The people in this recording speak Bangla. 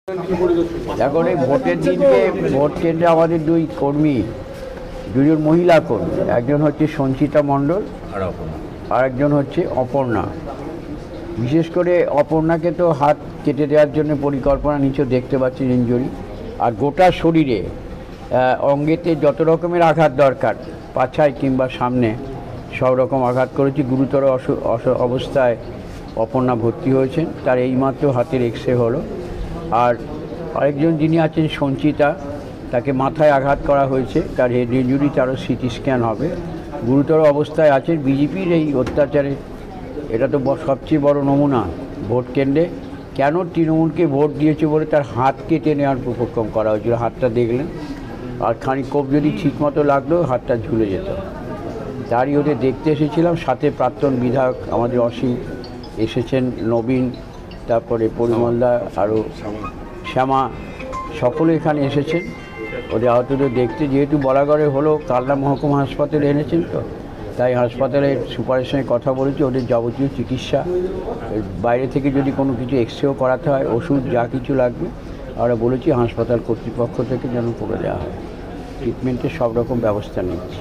এখন এই ভোটের দিনকে ভোট কেন্দ্রে আমাদের দুই কর্মী, দুজন মহিলা কর্মী, একজন হচ্ছে সঞ্চিতা মণ্ডল আর একজন হচ্ছে অপর্ণা। বিশেষ করে অপর্ণাকে তো হাত কেটে দেওয়ার জন্য পরিকল্পনা নিচে দেখতে পাচ্ছি, ইনজুরি। আর গোটা শরীরে অঙ্গেতে যত রকমের আঘাত দরকার, পাছায় কিংবা সামনে, সব রকম আঘাত করেছি। গুরুতর অবস্থায় অপর্ণা ভর্তি হয়েছেন, তার এইমাত্র হাতের এক্সরে হলো। আর আরেকজন যিনি আছেন সঞ্চিতা, তাকে মাথায় আঘাত করা হয়েছে, তার হেড ইনজুরি, তারও সিটি স্ক্যান হবে। গুরুতর অবস্থায় আছেন। বিজেপির এই অত্যাচারে এটা তো সবচেয়ে বড় নমুনা। ভোট কেন্দ্রে কেন তৃণমূলকে ভোট দিয়েছে বলে তার হাত কেটে নেওয়ার উপক্রম করা হয়েছিল। হাতটা দেখলেন, আর খানিক কোপ যদি ঠিকমতো লাগলেও হাতটা ঝুলে যেত। তারই ওদের দেখতে এসেছিলাম। সাথে প্রাক্তন বিধায়ক আমাদের অসীম এসেছেন, নবীন, তারপরে পরিমলদা, আরও শ্যামা, সকলে এখানে এসেছেন ওদের আহতদের দেখতে। যেহেতু বলাগড়ে হলো, কালনা মহকুমা হাসপাতালে এনেছেন, তো তাই হাসপাতালের সুপারের সঙ্গে কথা বলেছি। ওদের যাবতীয় চিকিৎসা, বাইরে থেকে যদি কোনো কিছু এক্সরেও করাতে হয়, ওষুধ যা কিছু লাগবে আমরা বলেছি হাসপাতাল কর্তৃপক্ষ থেকে যেন করে দেওয়া হয়। ট্রিটমেন্টের সব রকম ব্যবস্থা নিচ্ছি।